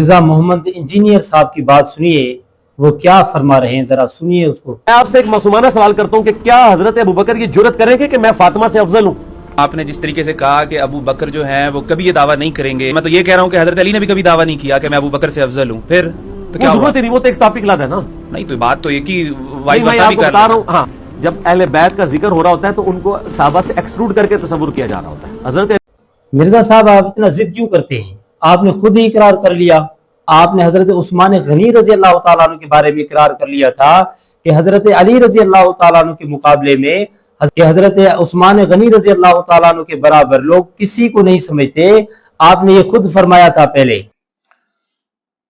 Mirza Muhammad engineer صاحب کی بات سنیے، وہ کیا فرما رہے ہیں، ذرا سنیے اس کو۔ میں آپ سے ایک معصومانہ سوال کرتا ہوں کہ کیا حضرت ابوبکر یہ جرأت کریں گے کہ میں فاطمہ سے افضل ہوں؟ آپ نے جس طریقے سے کہا کہ ابو بکر جو ہیں وہ کبھی یہ دعویٰ نہیں کریں گے، میں تو یہ کہہ رہا ہوں کہ حضرت علی نے بھی کبھی دعویٰ نہیں کیا کہ میں ابو بکر سے افضل ہوں، پھر تو کیا ضرورت ہی نہیں، وہ تو ایک ٹاپک لاتا ہے نا۔ نہیں تو بات تو ایک ہی میں آپ کو بتا رہا ہوں، ہاں جب اہل بیت کا ذکر ہو رہا ہوتا ہے تو ان کو صحابہ سے ایکسکلوڈ کر کے تصور کیا جا رہا ہوتا ہے۔ حضرت مرزا صاحب آپ اتنا ضد کیوں کرتے ہیں؟ آپ نے خود ہی اقرار کر لیا، آپ نے حضرت عثمان غنی رضی اللہ تعالیٰ عنہ کے بارے میں اقرار کر لیا تھا کہ حضرت علی رضی اللہ تعالیٰ عنہ کے مقابلے میں کہ حضرت عثمان غنی رضی اللہ تعالیٰ عنہ کے برابر لوگ کسی کو نہیں سمجھتے، آپ نے یہ خود فرمایا تھا پہلے۔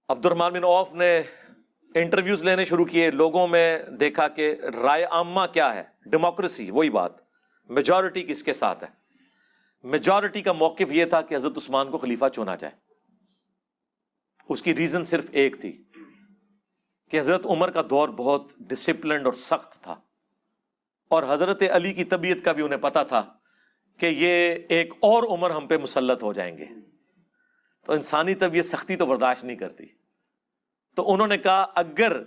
عبد الرحمن بن عوف نے انٹرویوز لینے شروع کیے، لوگوں میں دیکھا کہ رائے عامہ کیا ہے، ڈیموکریسی، وہی بات، میجورٹی کس کے ساتھ ہے۔ میجورٹی کا موقف یہ تھا کہ حضرت عثمان کو خلیفہ چنا جائے۔ اس کی ریزن صرف ایک تھی کہ حضرت عمر کا دور بہت ڈسپلنڈ اور سخت تھا، اور حضرت علی کی طبیعت کا بھی انہیں پتا تھا کہ یہ ایک اور عمر ہم پہ مسلط ہو جائیں گے، تو انسانی طبیعت سختی تو برداشت نہیں کرتی، تو انہوں نے کہا اگر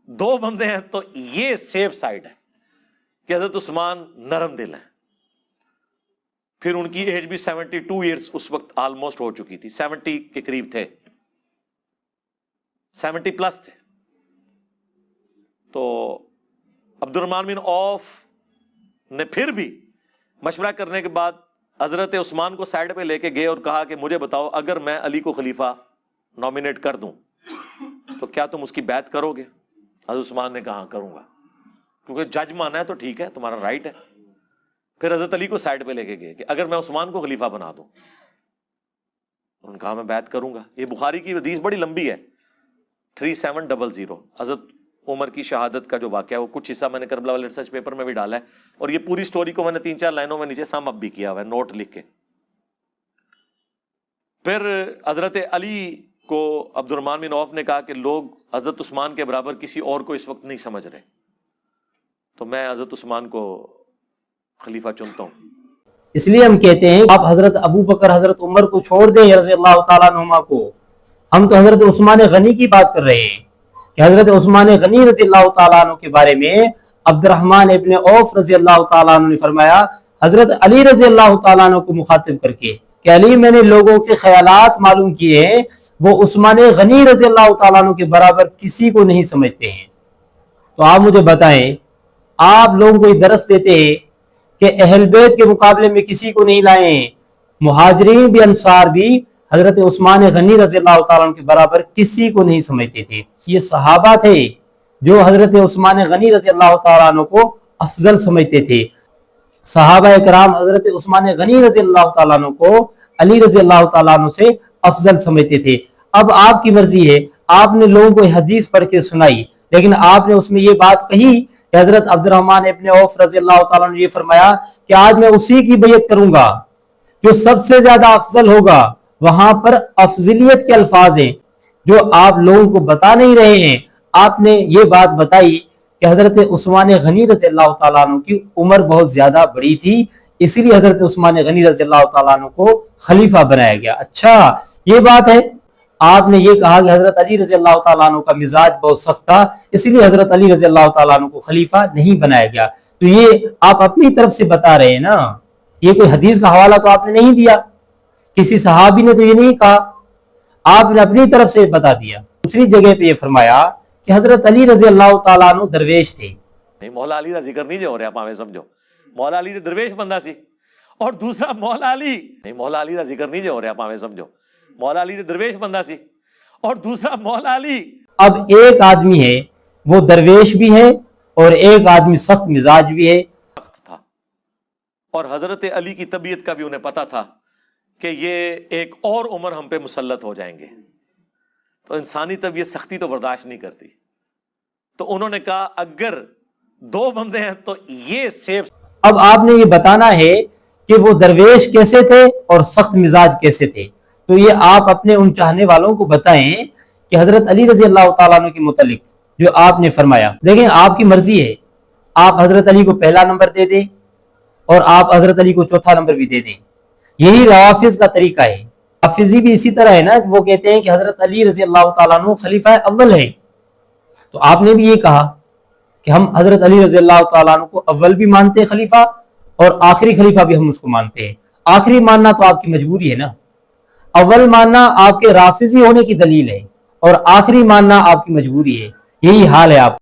دو بندے ہیں تو یہ سیف سائڈ ہے کہ حضرت عثمان نرم دل ہیں۔ پھر ان کی ایج بھی 72 ایئرز اس وقت آلموسٹ ہو چکی تھی، 70 کے قریب تھے، 70 پلس تھے۔ تو عبد الرحمن بن عوف نے پھر بھی مشورہ کرنے کے بعد حضرت عثمان کو سائڈ پہ لے کے گئے اور کہا کہ مجھے بتاؤ اگر میں علی کو خلیفہ نامینیٹ کر دوں تو کیا تم اس کی بیعت کرو گے؟ حضرت عثمان نے کہا ہاں کروں گا، کیونکہ جج مانا ہے تو ٹھیک ہے، تمہارا رائٹ ہے۔ پھر حضرت علی کو سائڈ پہ لے کے گئے کہ اگر میں عثمان کو خلیفہ بنا دوں، انہوں نے کہا میں بیعت کروں گا۔ یہ بخاری کی حدیث بڑی لمبی ہے، 3700، حضرت عمر کی شہادت کا جو واقعہ ہے، وہ کچھ حصہ میں نے کربلا والے ریسرچ پیپر میں بھی ڈالا ہے، اور یہ پوری سٹوری کو میں نے 3-4 لائنوں میں نیچے سم اپ بھی کیا ہوا ہے، نوٹ لکھ کے۔ پھر حضرت علی کو عبد الرحمن بن عوف نے کہا کہ لوگ حضرت عثمان کے برابر کسی اور کو اس وقت نہیں سمجھ رہے، تو میں حضرت عثمان کو خلیفہ چنتا ہوں۔ اس لیے ہم کہتے ہیں آپ حضرت ابو بکر حضرت عمر کو چھوڑ دیں رضی اللہ تعالیٰ عنہما کو، ہم تو حضرت عثمان غنی کی بات کر رہے ہیں کہ حضرت عثمان غنی رضی اللہ تعالیٰ عنہ کے بارے میں عبد الرحمن ابن عوف رضی اللہ تعالیٰ عنہ نے فرمایا حضرت علی رضی اللہ تعالیٰ عنہ کو مخاطب کر کے کہ علی میں نے لوگوں کے خیالات معلوم کیے ہیں، وہ عثمان غنی رضی اللہ تعالیٰ عنہ کے برابر کسی کو نہیں سمجھتے ہیں۔ تو آپ مجھے بتائیں، آپ لوگوں کو یہ درس دیتے ہیں کہ اہل بیت کے مقابلے میں کسی کو نہیں لائے ہیں، مہاجرین بھی انصار بھی حضرت عثمان غنی رضی اللہ تعالیٰ عنہ کے برابر کسی کو نہیں سمجھتے تھے۔ یہ صحابہ تھے جو حضرت عثمان غنی رضی اللہ تعالیٰ عنہ کو افضل سمجھتے تھے۔ صحابہ کرام حضرت عثمان غنی رضی اللہ تعالیٰ عنہ کو علی رضی اللہ تعالیٰ عنہ سے افضل سمجھتے تھے۔ اب آپ کی مرضی ہے، آپ نے لوگوں کو حدیث پڑھ کے سنائی، لیکن آپ نے اس میں یہ بات کہی کہ حضرت عبد الرحمن ابن عوف رضی اللہ تعالیٰ عنہ نے یہ فرمایا کہ آج میں اسی کی بیعت کروں گا جو سب سے زیادہ افضل ہوگا۔ وہاں پر افضلیت کے الفاظ ہیں جو آپ لوگوں کو بتا نہیں رہے ہیں۔ آپ نے یہ بات بتائی کہ حضرت عثمان غنی رضی اللہ تعالیٰ عنہ کی عمر بہت زیادہ بڑی تھی، اسی لیے حضرت عثمان غنی رضی اللہ تعالیٰ عنہ کو خلیفہ بنایا گیا۔ اچھا یہ بات ہے۔ آپ نے یہ کہا کہ حضرت علی رضی اللہ تعالیٰ عنہ کا مزاج بہت سخت تھا، اسی لیے حضرت علی رضی اللہ تعالیٰ عنہ کو خلیفہ نہیں بنایا گیا۔ تو یہ آپ اپنی طرف سے بتا رہے ہیں نا، یہ کوئی حدیث کا حوالہ تو آپ نے نہیں دیا، کسی صحابی نے تو یہ نہیں کہا، آپ نے اپنی طرف سے بتا دیا۔ دوسری جگہ پہ یہ فرمایا کہ حضرت علی رضی اللہ تعالیٰ عنہ درویش تھے۔ نہیں، مولا علی کا ذکر نہیں جو ہو رہا، آپ سمجھو مولا علی درویش بندہ سی، اور دوسرا مولا علی، نہیں مولا علی کا ذکر نہیں جو ہو رہا، آپ سمجھو مولا علی درویش بندہ سی، اور دوسرا مولا علی۔ اب ایک آدمی ہے وہ درویش بھی ہے اور ایک آدمی سخت مزاج بھی ہے، تھا، اور حضرت علی کی طبیعت کا بھی انہیں پتا تھا کہ یہ ایک اور عمر ہم پہ مسلط ہو جائیں گے، تو انسانی طبیعت سختی تو برداشت نہیں کرتی، تو انہوں نے کہا اگر دو بندے ہیں تو یہ سیف۔ اب آپ نے یہ بتانا ہے کہ وہ درویش کیسے تھے اور سخت مزاج کیسے تھے، تو یہ آپ اپنے ان چاہنے والوں کو بتائیں کہ حضرت علی رضی اللہ تعالیٰ عنہ کے متعلق جو آپ نے فرمایا۔ دیکھیں آپ کی مرضی ہے، آپ حضرت علی کو پہلا نمبر دے دیں اور آپ حضرت علی کو چوتھا نمبر بھی دے دیں، یہی روافض کا طریقہ ہے حافظی بھی اسی طرح ہے نا، وہ کہتے ہیں کہ حضرت علی رضی اللہ تعالیٰ عنہ خلیفہ اول ہے، تو آپ نے بھی یہ کہا کہ ہم حضرت علی رضی اللہ تعالیٰ عنہ کو اول بھی مانتے ہیں خلیفہ، اور آخری خلیفہ بھی ہم اس کو مانتے ہیں۔ آخری ماننا تو آپ کی مجبوری ہے نا، اول ماننا آپ کے رافضی ہونے کی دلیل ہے، اور آخری ماننا آپ کی مجبوری ہے، یہی حال ہے آپ